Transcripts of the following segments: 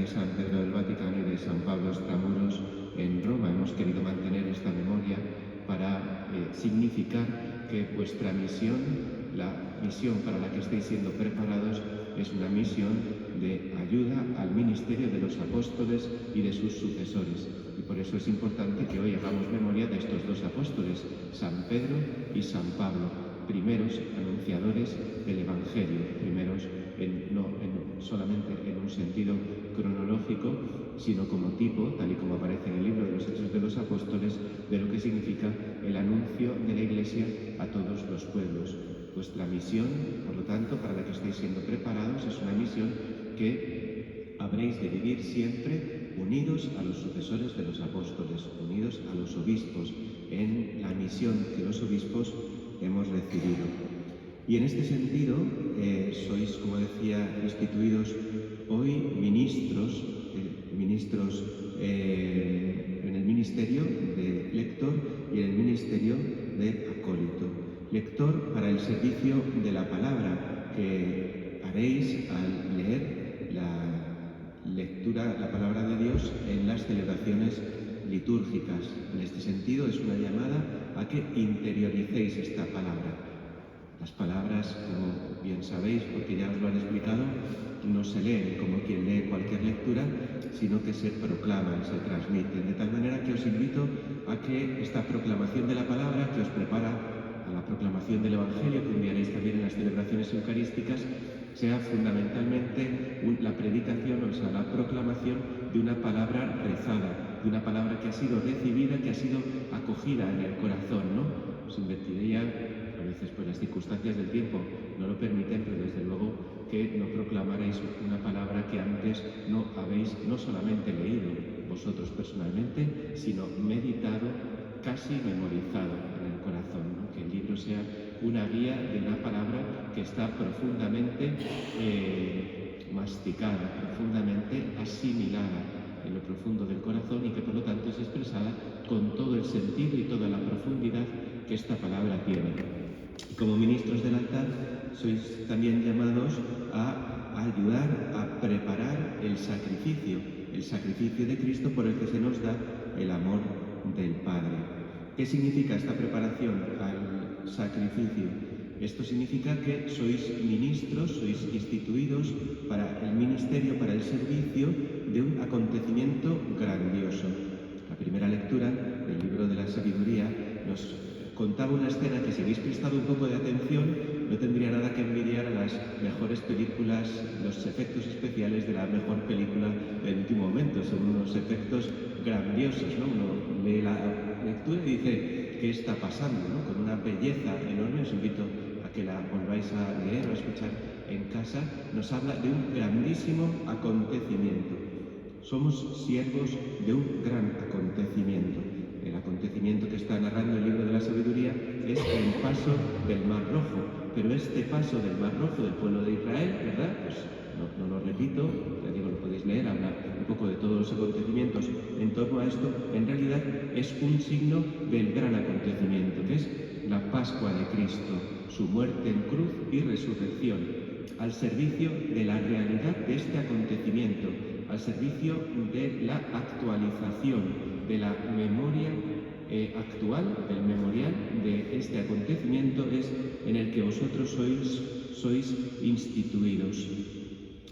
de San Pedro del Vaticano y de San Pablo Extramuros en Roma. Hemos querido mantener esta memoria para significar que vuestra misión, la misión para la que estáis siendo preparados, es una misión de ayuda al ministerio de los apóstoles y de sus sucesores. Y por eso es importante que hoy hagamos memoria de estos dos apóstoles, San Pedro y San Pablo, primeros anunciadores del Evangelio, primeros no solamente en un sentido cronológico, sino como tipo, tal y como aparece en el libro de los Hechos de los Apóstoles, de lo que significa el anuncio de la Iglesia a todos los pueblos. Vuestra misión, por lo tanto, para la que estáis siendo preparados, es una misión que habréis de vivir siempre unidos a los sucesores de los apóstoles, unidos a los obispos, en la misión que los obispos hemos recibido. Y en este sentido, sois, como decía, instituidos hoy ministros en el ministerio de lector y en el ministerio de acólito. Lector para el servicio de la palabra que haréis al leer la palabra de Dios en las celebraciones litúrgicas. En este sentido, es una llamada a que interioricéis esta palabra. Las palabras, como bien sabéis, porque ya os lo han explicado, no se leen como quien lee cualquier lectura, sino que se proclaman, se transmiten. De tal manera que os invito a que esta proclamación de la palabra, que os prepara a la proclamación del Evangelio, que enviaréis también en las celebraciones eucarísticas, sea fundamentalmente la predicación, o sea, la proclamación de una palabra rezada, de una palabra que ha sido recibida, que ha sido acogida en el corazón, ¿no? Os invitaría, a veces pues las circunstancias del tiempo no lo permiten, pero desde luego que no proclamaréis una palabra que antes no habéis no solamente leído vosotros personalmente, sino meditado, casi memorizado en el corazón, ¿no? Que el libro sea una guía de una palabra que está profundamente masticada, profundamente asimilada en lo profundo del corazón y que por lo tanto es expresada con todo el sentido y toda la profundidad que esta palabra tiene. Y como ministros del altar sois también llamados a ayudar a preparar el sacrificio de Cristo por el que se nos da el amor del Padre. ¿Qué significa esta preparación al sacrificio? Esto significa que sois ministros, sois instituidos para el ministerio, para el servicio de un acontecimiento grandioso. La primera lectura del libro de la Sabiduría nos contaba una escena que, si habéis prestado un poco de atención, no tendría nada que envidiar a las mejores películas, los efectos especiales de la mejor película del último momento. Son unos efectos grandiosos, ¿no? Uno lee la lectura y dice, ¿qué está pasando?, ¿no? Con una belleza enorme. Os invito a que la volváis a leer o a escuchar en casa. Nos habla de un grandísimo acontecimiento. Somos siervos de un gran acontecimiento. El acontecimiento que está narrando el libro de la Sabiduría es el paso del Mar Rojo. Pero este paso del Mar Rojo del pueblo de Israel, ¿verdad? Pues no lo repito, ya digo, lo podéis leer, habla un poco de todos los acontecimientos en torno a esto. En realidad es un signo del gran acontecimiento, que es la Pascua de Cristo, su muerte en cruz y resurrección, al servicio de la realidad de este acontecimiento, al servicio de la actualización, de la memoria actual, del memorial de este acontecimiento, es en el que vosotros sois instituidos.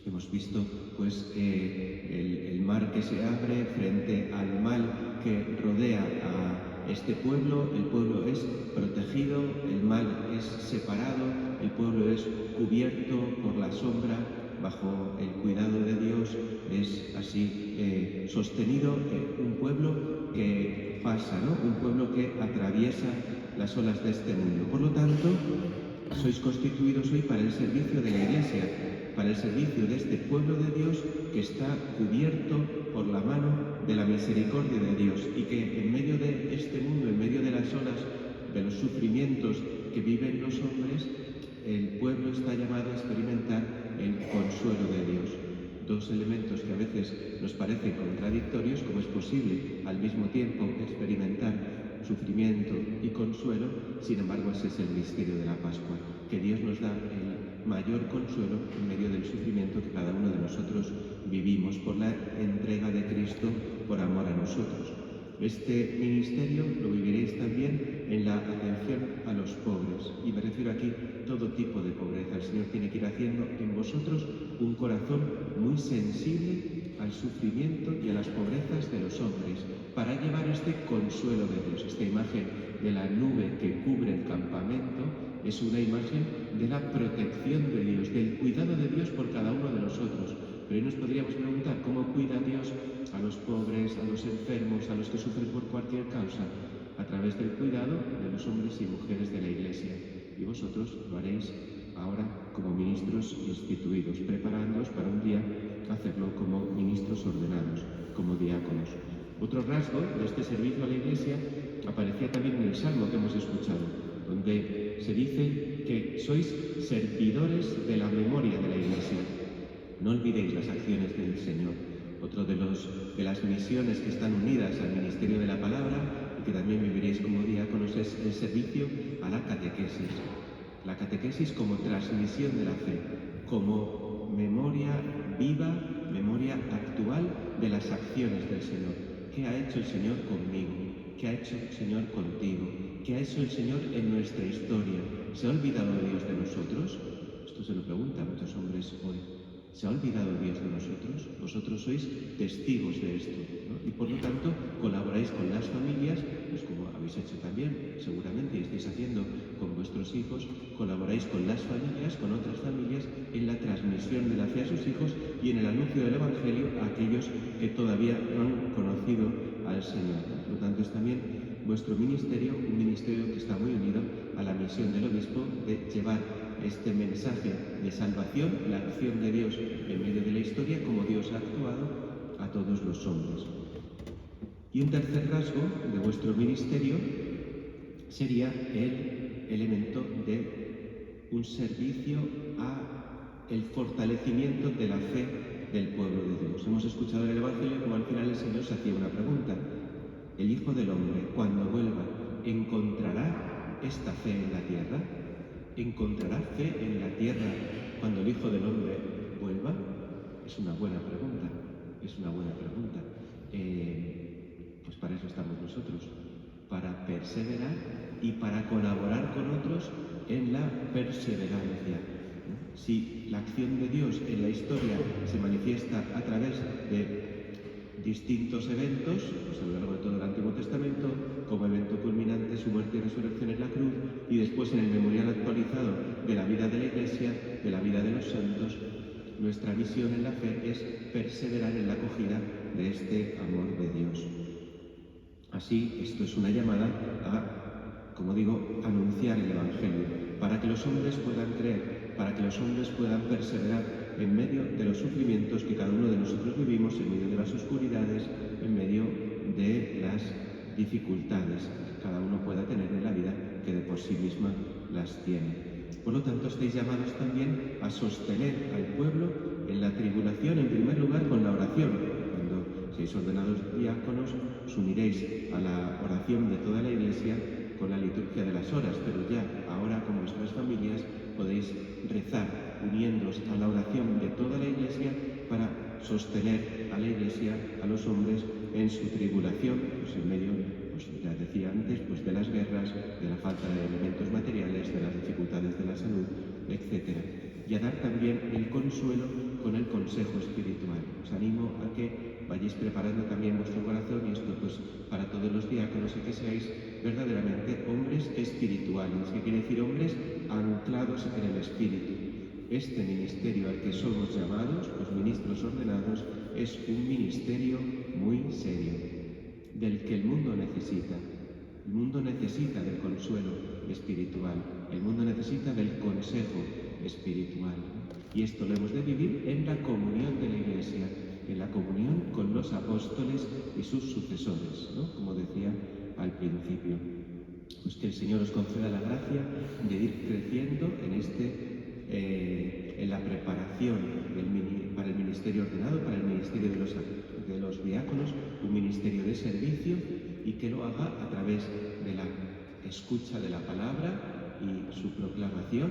Hemos visto pues el mar que se abre frente al mal que rodea a este pueblo. El pueblo es protegido, el mal es separado, el pueblo es cubierto por la sombra, bajo el cuidado de Dios, es así sostenido, un pueblo que pasa, ¿no? Un pueblo que atraviesa las olas de este mundo. Por lo tanto, sois constituidos hoy para el servicio de la Iglesia, para el servicio de este pueblo de Dios que está cubierto por la mano de la misericordia de Dios y que en medio de este mundo, en medio de las olas, de los sufrimientos que viven los hombres, el pueblo está llamado a experimentar el consuelo de Dios. Dos elementos que a veces nos parecen contradictorios: ¿cómo es posible al mismo tiempo experimentar sufrimiento y consuelo. Sin embargo, ese es el misterio de la Pascua, que Dios nos da el mayor consuelo en medio del sufrimiento que cada uno de nosotros vivimos por la entrega de Cristo por amor a nosotros. Este ministerio lo viviréis también en la atención a los pobres, y me refiero aquí a todo tipo de pobreza. El Señor tiene que ir haciendo en vosotros un corazón muy sensible al sufrimiento y a las pobrezas de los hombres, para llevar este consuelo de Dios. Esta imagen de la nube que cubre el campamento es una imagen de la protección de Dios, del cuidado de Dios por cada uno de nosotros. Pero hoy nos podríamos preguntar cómo cuida Dios a los pobres, a los enfermos, a los que sufren por cualquier causa, a través del cuidado de los hombres y mujeres de la Iglesia. Y vosotros lo haréis ahora como ministros instituidos, preparándoos para un día hacerlo como ministros ordenados, como diáconos. Otro rasgo de este servicio a la Iglesia aparecía también en el Salmo que hemos escuchado, donde se dice que sois servidores de la memoria de la Iglesia. No olvidéis las acciones del Señor. Otro de las misiones que están unidas al ministerio de la palabra y que también viviréis como diáconos es el servicio a la catequesis. La catequesis como transmisión de la fe, como memoria viva, memoria actual de las acciones del Señor. ¿Qué ha hecho el Señor conmigo? ¿Qué ha hecho el Señor contigo? ¿Qué ha hecho el Señor en nuestra historia? ¿Se ha olvidado Dios de nosotros? Esto se lo preguntan muchos hombres hoy. ¿Se ha olvidado Dios de nosotros? Vosotros sois testigos de esto, ¿no? Y por lo tanto colaboráis con las familias, pues como habéis hecho también, seguramente, y estáis haciendo con vuestros hijos, colaboráis con las familias, con otras familias, en la transmisión de la fe a sus hijos y en el anuncio del Evangelio a aquellos que todavía no han conocido al Señor. Por lo tanto, es también vuestro ministerio, un ministerio que está muy unido a la misión del obispo de llevar este mensaje de salvación, la acción de Dios en medio de la historia, como Dios ha actuado a todos los hombres. Y un tercer rasgo de vuestro ministerio sería el elemento de un servicio a el fortalecimiento de la fe del pueblo de Dios. Hemos escuchado en el Evangelio como al final el Señor se hacía una pregunta: ¿el Hijo del Hombre, cuando vuelva, encontrará esta fe en la tierra? ¿Encontrará fe en la tierra cuando el Hijo del Hombre vuelva? Es una buena pregunta, es una buena pregunta. Pues para eso estamos nosotros, para perseverar y para colaborar con otros en la perseverancia. Si la acción de Dios en la historia se manifiesta a través de distintos eventos, pues a lo largo de todo el Antiguo Testamento, como evento culminante su muerte y resurrección en la cruz, y después en el memorial actualizado de la vida de la Iglesia, de la vida de los santos, nuestra misión en la fe es perseverar en la acogida de este amor de Dios. Así, esto es una llamada a, como digo, anunciar el Evangelio, para que los hombres puedan creer, para que los hombres puedan perseverar en medio de los sufrimientos que cada uno de nosotros vivimos, en medio de las oscuridades, en medio de las dificultades que cada uno pueda tener en la vida, que de por sí misma las tiene. Por lo tanto, estáis llamados también a sostener al pueblo en la tribulación, en primer lugar con la oración. Cuando seáis ordenados diáconos, os uniréis a la oración de toda la Iglesia con la liturgia de las horas, pero ya ahora con vuestras familias podéis rezar uniéndoos a la oración de toda la Iglesia para sostener a la Iglesia, a los hombres, en su tribulación, pues en medio, pues ya decía antes, pues de las guerras, de la falta de elementos materiales, de las dificultades de la salud, etc. Y a dar también el consuelo con el consejo espiritual. Os animo a que vayáis preparando también vuestro corazón, y esto pues para todos los diáconos, y que seáis verdaderamente hombres espirituales, que quiere decir hombres anclados en el Espíritu. Este ministerio al que somos llamados, los ministros ordenados, es un ministerio muy serio, del que el mundo necesita. El mundo necesita del consuelo espiritual, el mundo necesita del consejo espiritual. Y esto lo hemos de vivir en la comunión de la Iglesia, en la comunión con los apóstoles y sus sucesores, ¿no? Como decía al principio. Pues que el Señor os conceda la gracia de ir creciendo en la preparación para el ministerio ordenado, para el ministerio de los diáconos, un ministerio de servicio y que lo haga a través de la escucha de la palabra y su proclamación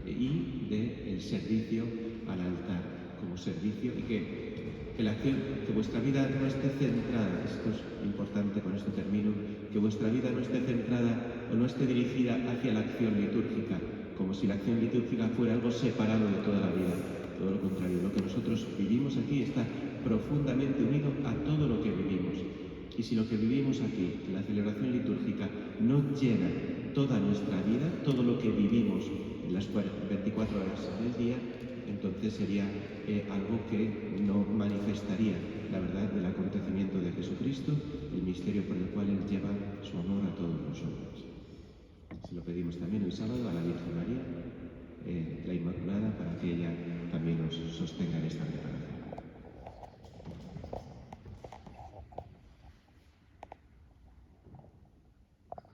y del servicio al altar como servicio, y que la acción, que vuestra vida no esté centrada, esto es importante, con esto termino, que vuestra vida no esté centrada o no esté dirigida hacia la acción litúrgica, como si la acción litúrgica fuera algo separado de toda la vida. Todo lo contrario, lo que nosotros vivimos aquí está profundamente unido a todo lo que vivimos. Y si lo que vivimos aquí, la celebración litúrgica, no llena toda nuestra vida, todo lo que vivimos en las 24 horas del día, entonces sería algo que no manifestaría la verdad del acontecimiento de Jesucristo, el misterio por el cual Él lleva su amor a todos nosotros. Se lo pedimos también el sábado a la Virgen María, la Inmaculada, para que ella también nos sostenga en esta preparación.